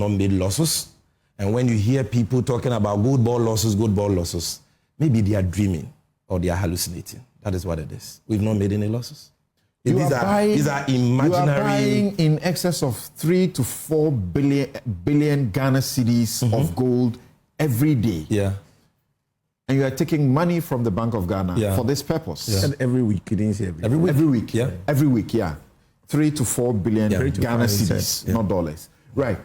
not made losses. And when you hear people talking about GoldBod losses, maybe they are dreaming or they are hallucinating. That is what it is. We've not made any losses. These are imaginary. You are buying in excess of 3 to 4 billion Ghana cedis of gold every day. Yeah. And you are taking money from the Bank of Ghana for this purpose. Yeah. And every week, you didn't say every week. Yeah. Every week, yeah. 3 to 4 billion Ghana cedis, not dollars. Right.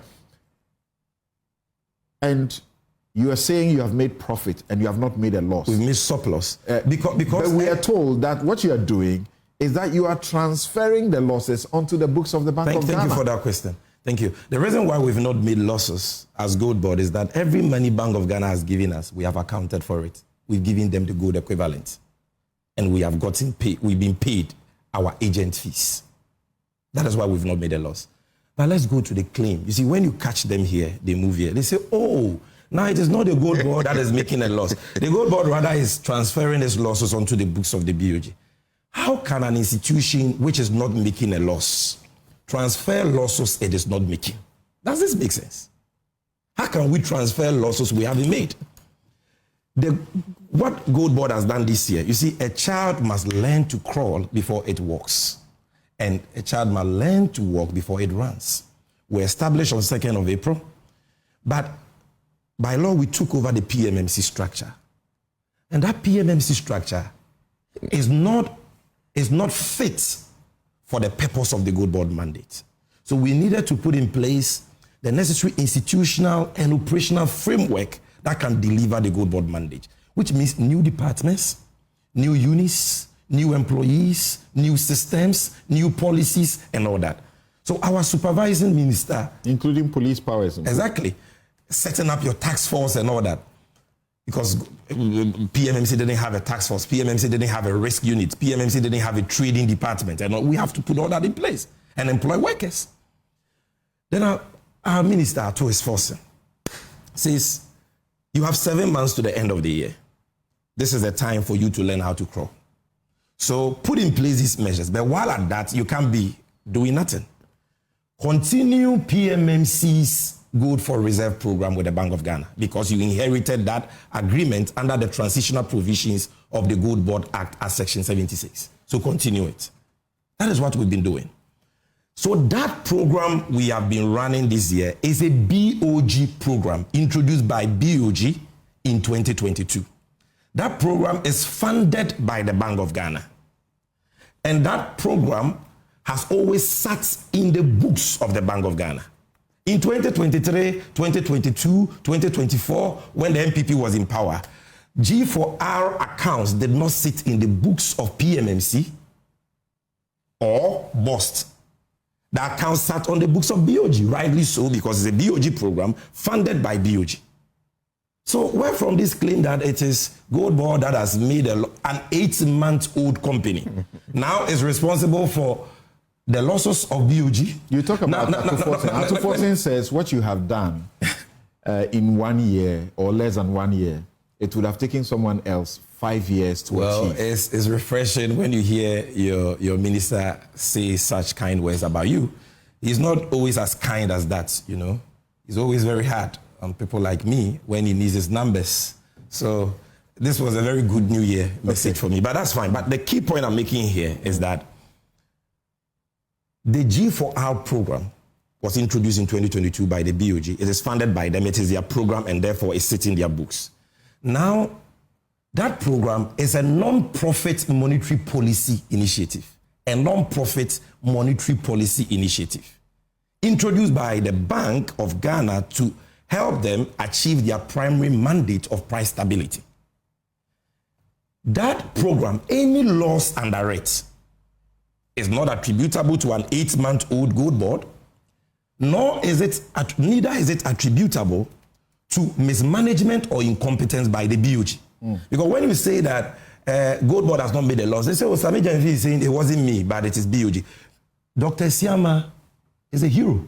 And you are saying you have made profit and you have not made a loss. We've made surplus. Because but we are told that what you are doing is that you are transferring the losses onto the books of the Bank of Ghana. Thank you for that question. Thank you. The reason why we've not made losses as GoldBod is that every money Bank of Ghana has given us, we have accounted for it. We've given them the gold equivalent. And we have gotten paid, we've been paid our agent fees. That is why we've not made a loss. But let's go to the claim. You see, when you catch them here, they move here. They say, oh, now it is not the GoldBod that is making a loss. The GoldBod rather is transferring its losses onto the books of the BOG. How can an institution which is not making a loss transfer losses it is not making? Does this make sense? How can we transfer losses we haven't made? What GoldBod has done this year, you see, a child must learn to crawl before it walks. And a child must learn to walk before it runs. We established on 2nd of April, but by law, we took over the PMMC structure. And that PMMC structure is not fit for the purpose of the GoldBod mandate. So we needed to put in place the necessary institutional and operational framework that can deliver the GoldBod mandate, which means new departments, new units, new employees, new systems, new policies, and all that. So our supervising minister... Including police powers. Exactly. Setting up your task force and all that. Because PMMC didn't have a task force, PMMC didn't have a risk unit, PMMC didn't have a trading department, and we have to put all that in place and employ workers. Then our minister, Ato Esforsen, says, you have 7 months to the end of the year. This is the time for you to learn how to crawl. So put in place these measures. But while at that, you can't be doing nothing. Continue PMMC's Gold for Reserve program with the Bank of Ghana because you inherited that agreement under the transitional provisions of the GoldBod Act as Section 76. So continue it. That is what we've been doing. So that program we have been running this year is a BOG program introduced by BOG in 2022. That program is funded by the Bank of Ghana. And that program has always sat in the books of the Bank of Ghana. In 2023, 2022, 2024, when the MPP was in power, G4R accounts did not sit in the books of PMMC or BOST. The accounts sat on the books of BOG, rightly so, because it's a BOG program funded by BOG. So where from this claim that it is GoldBod that has made an 8-month-old company now is responsible for the losses of BOG? You talk about Ato Forsen says what you have done in 1 year or less than 1 year, it would have taken someone else 5 years to achieve. Well, it's refreshing when you hear your minister say such kind words about you. He's not always as kind as that, you know. He's always very hard on people like me when he needs his numbers. So this was a very good New Year message for me, but that's fine. But the key point I'm making here is that the G4R program was introduced in 2022 by the BOG. It is funded by them. It is their program, and therefore it sits in their books. Now, that program is a non-profit monetary policy initiative. A non-profit monetary policy initiative introduced by the Bank of Ghana to help them achieve their primary mandate of price stability. That program, any loss under it, is not attributable to an 8-month-old GoldBod, neither is it attributable to mismanagement or incompetence by the BOG. Because when you say that GoldBod has not made a loss, they say, oh, Sammy Gyamfi is saying it wasn't me, but it is BOG. Dr. Siama is a hero.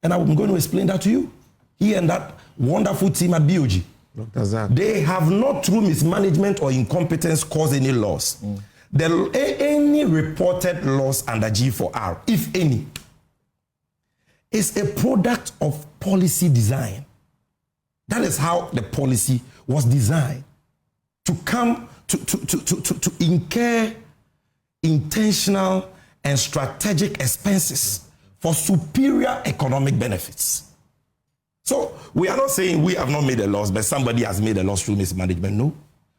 And I'm going to explain that to you. He and that wonderful team at BOG. Dr. Zach. They have not, through mismanagement or incompetence, caused any loss. Any reported loss under G4R, if any, is a product of policy design. That is how the policy was designed, to come to incur intentional and strategic expenses for superior economic benefits. So we are not saying we have not made a loss, but somebody has made a loss through mismanagement. No,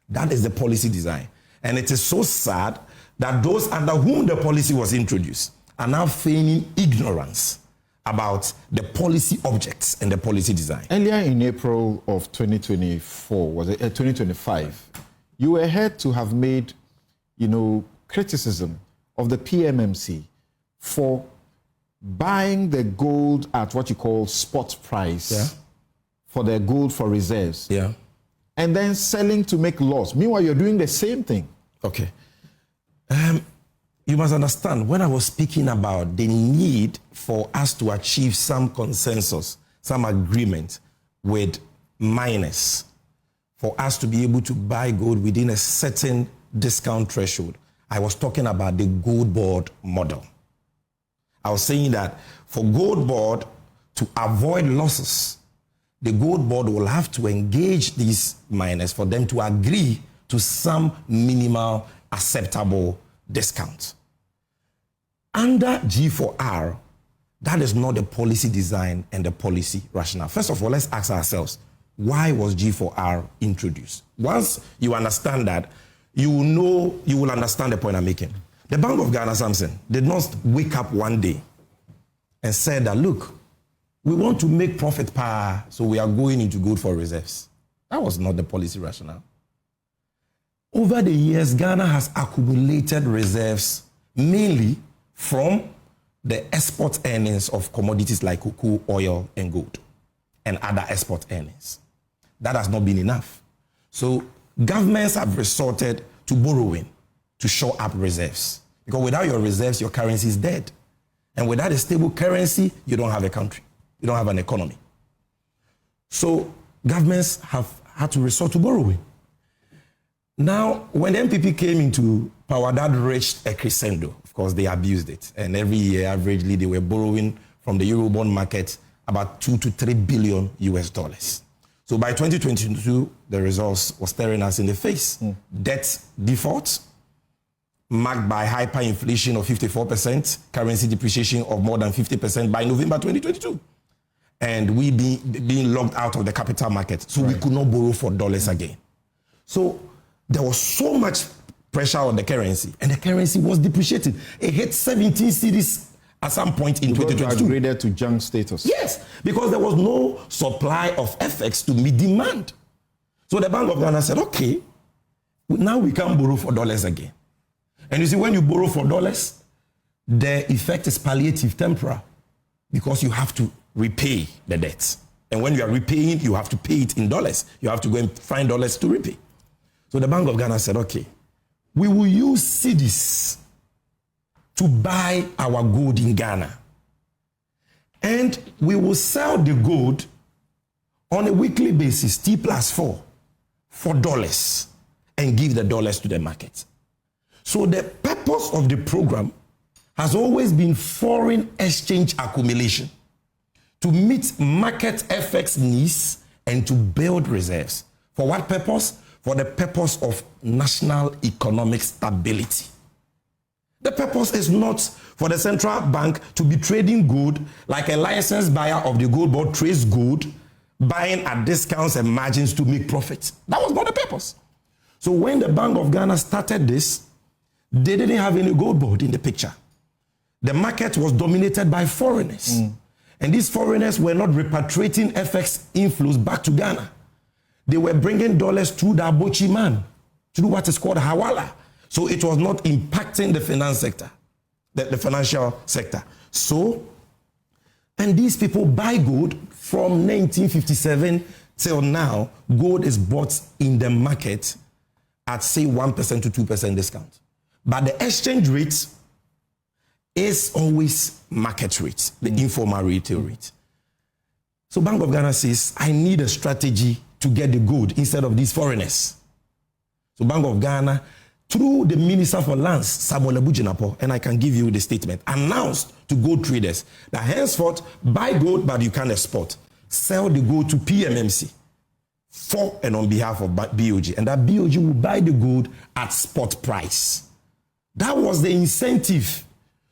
that is the policy design. And it is so sad that those under whom the policy was introduced are now feigning ignorance about the policy objects and the policy design. Earlier in April of 2024, was it 2025, you were heard to have made, criticism of the PMMC for buying the gold at what you call spot price for the gold for reserves. Yeah. And then selling to make loss. Meanwhile, you're doing the same thing. Okay. You must understand, when I was speaking about the need for us to achieve some consensus, some agreement with miners, for us to be able to buy gold within a certain discount threshold, I was talking about the GoldBod model. I was saying that for GoldBod to avoid losses, the GoldBod will have to engage these miners for them to agree to some minimal acceptable discount. Under G4R, that is not the policy design and the policy rationale. First of all, let's ask ourselves, why was G4R introduced? Once you understand that, you will understand the point I'm making. The Bank of Ghana, Samson, did not wake up one day and said that, look, we want to make profit so we are going into gold for reserves. That was not the policy rationale. Over the years, Ghana has accumulated reserves mainly from the export earnings of commodities like cocoa, oil, and gold, and other export earnings. That has not been enough. So governments have resorted to borrowing to shore up reserves. Because without your reserves, your currency is dead. And without a stable currency, you don't have a country. You don't have an economy. So governments have had to resort to borrowing. Now, when the MPP came into power, that reached a crescendo. Of course, they abused it. And every year, averagely, they were borrowing from the Eurobond market about 2 to 3 billion US dollars. So by 2022, the results were staring us in the face. Debt default, marked by hyperinflation of 54%, currency depreciation of more than 50% by November 2022. And we being locked out of the capital market. So we could not borrow for dollars again. So there was so much pressure on the currency, and the currency was depreciating. It hit 17 cedis at some point in 2022. Upgraded to junk status. Yes, because there was no supply of FX to meet demand. So the Bank of Ghana said, okay, now we can borrow for dollars again. And you see, when you borrow for dollars, the effect is palliative, temporal, because you have to repay the debt. And when you are repaying, you have to pay it in dollars. You have to go and find dollars to repay. So the Bank of Ghana said, okay, we will use cedis to buy our gold in Ghana. And we will sell the gold on a weekly basis, T+4, for dollars, and give the dollars to the market. So the purpose of the program has always been foreign exchange accumulation, to meet market FX needs and to build reserves. For what purpose? For the purpose of national economic stability. The purpose is not for the central bank to be trading gold like a licensed buyer of the GoldBod trades gold, buying at discounts and margins to make profit. That was not the purpose. So when the Bank of Ghana started this, they didn't have any GoldBod in the picture. The market was dominated by foreigners. And these foreigners were not repatriating FX inflows back to Ghana. They were bringing dollars through the Abochi man, through what is called Hawala. So it was not impacting the finance sector, the financial sector. So, and these people buy gold from 1957 till now. Gold is bought in the market at, say, 1% to 2% discount. But the exchange rate is always market rate, the informal retail rate. So Bank of Ghana says, I need a strategy to get the gold instead of these foreigners. So Bank of Ghana through the Minister for Lands, Samuel Abujinapo, and I can give you the statement, announced to gold traders that henceforth, buy gold, but you can't export. Sell the gold to PMMC for and on behalf of BOG, and that BOG will buy the gold at spot price. That was the incentive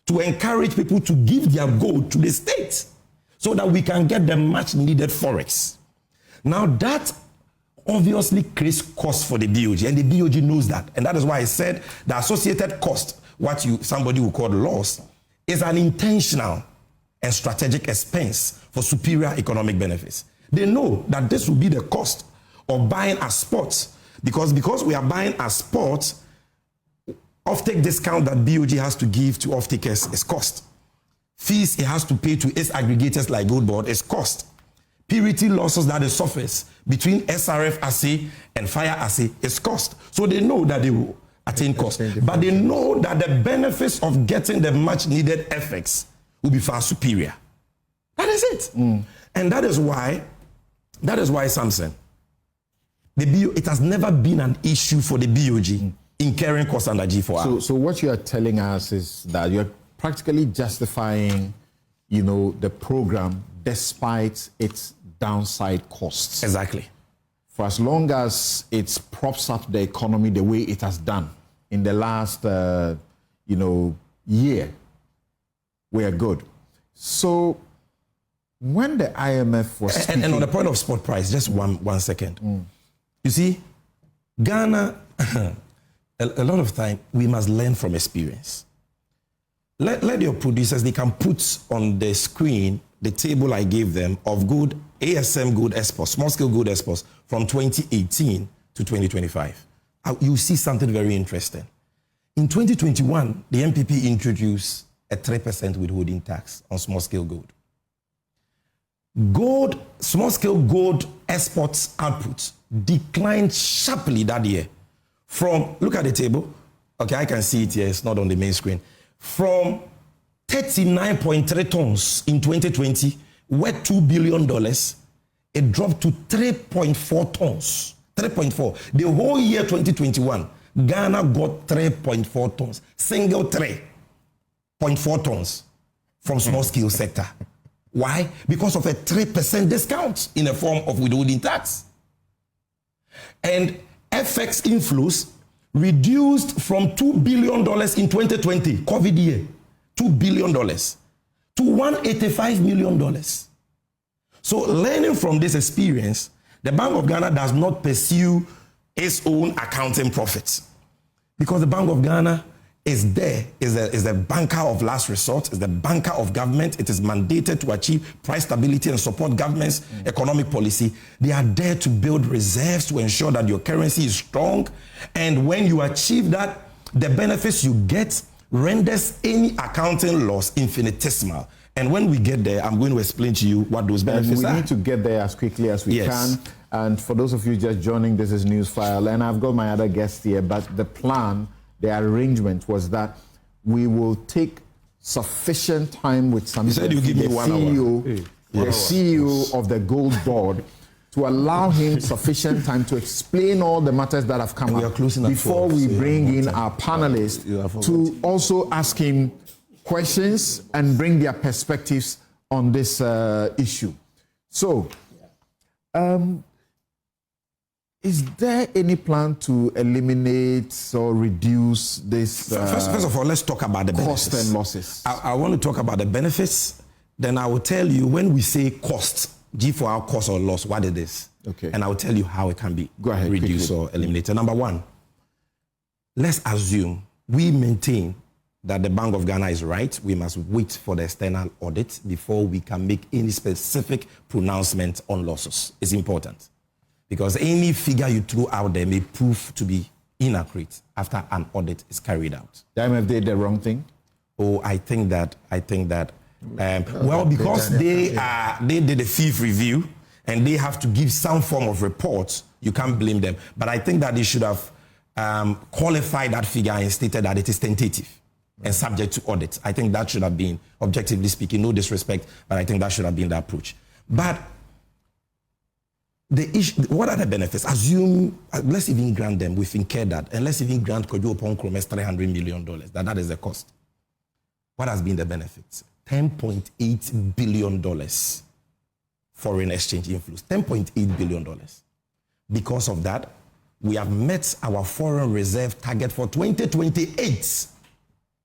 to encourage people to give their gold to the state so that we can get the much needed forex. Now that obviously creates cost for the BOG, and the BOG knows that, and that is why I said the associated cost, what somebody will call loss, is an intentional and strategic expense for superior economic benefits. They know that this will be the cost of buying as spot, because we are buying as spot, offtake discount that BOG has to give to offtakers is cost. Fees it has to pay to its aggregators like GoldBod is cost. Purity losses that it suffers between SRF assay and fire assay is cost. So they know that they will attain cost. But they know that the benefits of getting the much needed FX will be far superior. That is it. And that is why Samson, it has never been an issue for the BOG incurring costs under G4R. So what you are telling us is that you're practically justifying, the program despite its downside costs. Exactly. For as long as it props up the economy the way it has done in the last, year, we are good. So when the IMF was speaking... And on the point of spot price, just one second. You see, Ghana, a lot of time, we must learn from experience. Let your producers, they can put on the screen the table I gave them of good ASM gold exports, small-scale gold exports from 2018 to 2025. You see something very interesting. In 2021, the MPP introduced a 3% withholding tax on small-scale gold. Small-scale gold exports output declined sharply that year. Look at the table. Okay, I can see it here. It's not on the main screen. From 39.3 tons in 2020, worth $2 billion, it dropped to 3.4 tons. 3.4. The whole year 2021, Ghana got 3.4 tons. Single 3.4 tons from small-scale sector. Why? Because of a 3% discount in the form of withholding tax. And FX inflows reduced from $2 billion in 2020, COVID year, $2 billion, to $185 million. So learning from this experience, the Bank of Ghana does not pursue its own accounting profits, because the Bank of Ghana is the banker of last resort, is the banker of government. It is mandated to achieve price stability and support government's economic policy. They are there to build reserves to ensure that your currency is strong. And when you achieve that, the benefits you get renders any accounting loss infinitesimal. And when we get there, I'm going to explain to you what those benefits are. We need to get there as quickly as we can. And for those of you just joining, this is News File, and I've got my other guests here, but the plan, the arrangement was that we will take sufficient time with Sammy Gyamfi, the CEO of the GoldBod, to allow him sufficient time to explain all the matters that have come up before we bring in our panelists to also ask him questions and bring their perspectives on this issue. So, is there any plan to eliminate or reduce this? First of all, let's talk about the benefits. Cost and losses. I want to talk about the benefits. Then I will tell you when we say cost, G4R cost or loss, what it is. Okay. And I will tell you how it can be quickly. reduced or eliminated. Number one, let's assume we maintain that the Bank of Ghana is right. We must wait for the external audit before we can make any specific pronouncement on losses. It's important, because any figure you throw out there may prove to be inaccurate after an audit is carried out. The IMF did the wrong thing? Oh, I think that, well, because they did a fifth review and they have to give some form of report, you can't blame them. But I think that they should have qualified that figure and stated that it is tentative and subject to audit. I think that should have been, objectively speaking, no disrespect, but I think that should have been the approach. But the issue, what are the benefits? Assume, let's even grant them, we've incurred that, and let's even grant Kojo Oponkrom's $300 million, that is the cost. What has been the benefits? $10.8 billion foreign exchange inflows, $10.8 billion. Because of that, we have met our foreign reserve target for 2028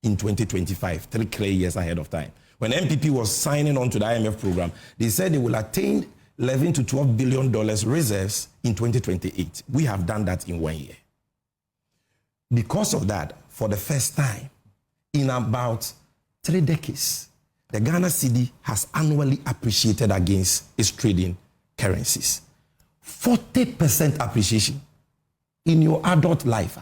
in 2025, 3 clear years ahead of time. When MPP was signing on to the IMF program, they said they will attain $11 to $12 billion reserves in 2028. We have done that in 1 year. Because of that, for the first time in about 3 decades, the Ghana cedi has annually appreciated against its trading currencies. 40% appreciation in your adult life.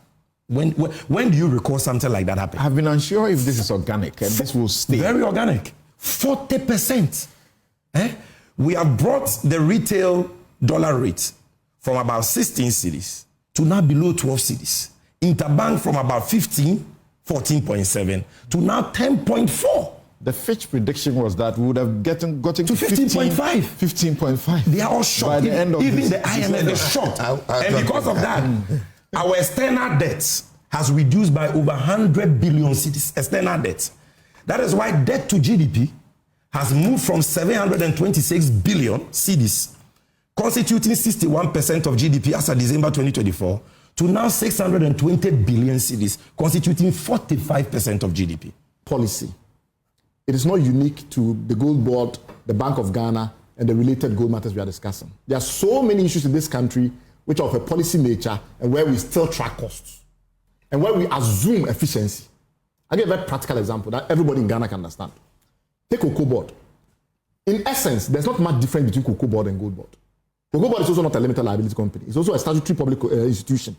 When do you recall something like that happen? I've been unsure if this is organic and this will stay. Very organic. 40%. We have brought the retail dollar rate from about 16 cedis to now below 12 cedis. Interbank from about 15, 14.7 to now 10.4. The Fitch prediction was that we would have gotten to 15.5. 15.5. They are all shocked. By the end of even the IMF is shocked. And because of that, our external debt has reduced by over 100 billion cedis, external debt. That is why debt to GDP has moved from 726 billion cedis, constituting 61% of GDP as of December 2024, to now 620 billion cedis, constituting 45% of GDP. Policy. It is not unique to the GoldBod, the Bank of Ghana, and the related gold matters we are discussing. There are so many issues in this country which are of a policy nature and where we still track costs and where we assume efficiency. I'll give a very practical example that everybody in Ghana can understand. Take GoldBod. In essence, there's not much difference between GoldBod and GoldBod. GoldBod is also not a limited liability company. It's also a statutory public institution.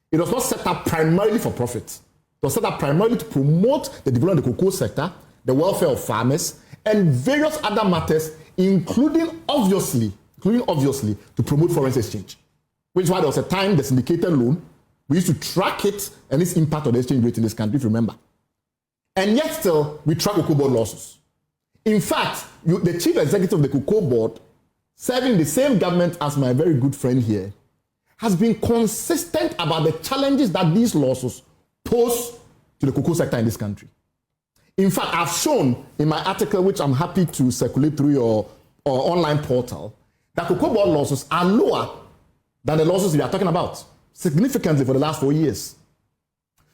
It was not set up primarily for profit. It was set up primarily to promote the development of the cocoa sector, the welfare of farmers, and various other matters, including obviously to promote foreign exchange. Which is why there was a time the syndicated loan, we used to track it and its impact on the exchange rate in this country, if you remember. And yet still, we track Cocoa Board losses. In fact, the chief executive of the Cocoa Board, serving the same government as my very good friend here, has been consistent about the challenges that these losses pose to the cocoa sector in this country. In fact, I've shown in my article, which I'm happy to circulate through your online portal, that Cocoa Board losses are lower than the losses we are talking about, significantly for the last 4 years.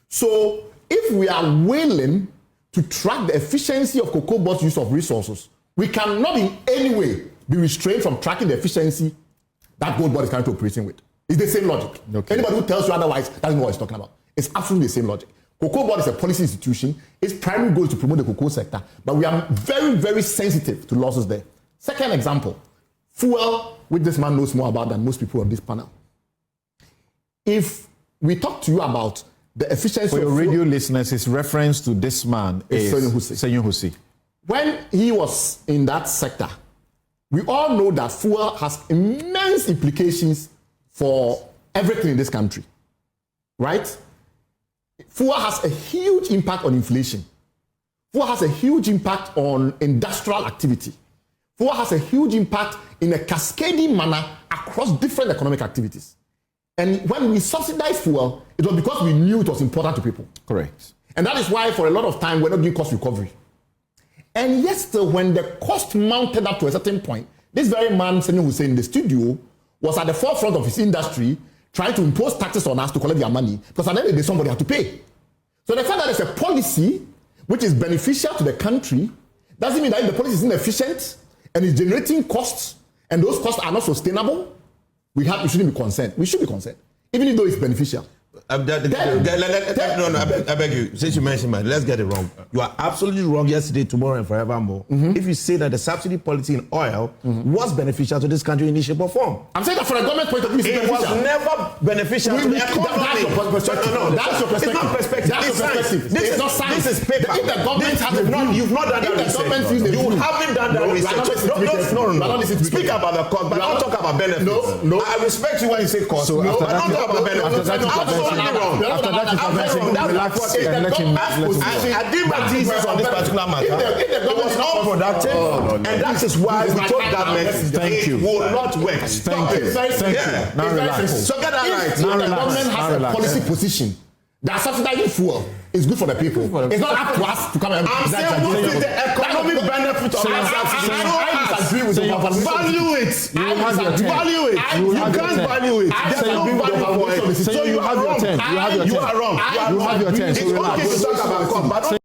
So if we are willing to track the efficiency of Cocoa Board's use of resources, we cannot in any way be restrained from tracking the efficiency that GoldBod is currently operating with. It's the same logic. Okay. Anybody who tells you otherwise doesn't know what he's talking about. It's absolutely the same logic. Cocoa Board is a policy institution. Its primary goal is to promote the cocoa sector, but we are very, very sensitive to losses there. Second example, fuel, which this man knows more about than most people on this panel. If we talk to you about the efficiency for your radio listeners, his reference to this man is Senyo Husi. When he was in that sector, we all know that fuel has immense implications for everything in this country, right? Fuel has a huge impact on inflation. Fuel has a huge impact on industrial activity. Fuel has a huge impact in a cascading manner across different economic activities. And when we subsidize fuel, it was because we knew it was important to people. Correct. And that is why for a lot of time we're not doing cost recovery. And yet still, when the cost mounted up to a certain point, this very man, Senyo Hussein, in the studio, was at the forefront of his industry trying to impose taxes on us to collect their money, because at the end of the day, somebody had to pay. So the fact that there's a policy which is beneficial to the country doesn't mean that if the policy is inefficient and is generating costs, and those costs are not sustainable, we shouldn't be concerned. We should be concerned, even though it's beneficial. I beg you, since you mentioned that, let's get it wrong. You are absolutely wrong yesterday, tomorrow, and forevermore. If you say that the subsidy policy in oil was beneficial to this country in any shape or form. I'm saying that from a government point of view, it was never beneficial to the economy. That's your perspective. It's not perspective. That's your perspective. This is not science. This is paper. If the government has you've not done that research. You haven't done that research. No. Speak about the cost, but don't talk about benefits. No. I respect you when you say cost. No, but don't talk about benefits. After that intervention, relax and let him go. I did my thesis on this particular matter. It was unproductive, and that is why we told government it will not work. Thank you. Now relax. So get that right. If the government has a policy position that subsidizing fuel is good for the people, it's not up to us to come and I'm saying what is the economic benefit of I disagree with you. Value it. Value it. You can't value it. There's no value for it. So you have your turn. You are wrong. You have your turn. It's okay to talk about cost, but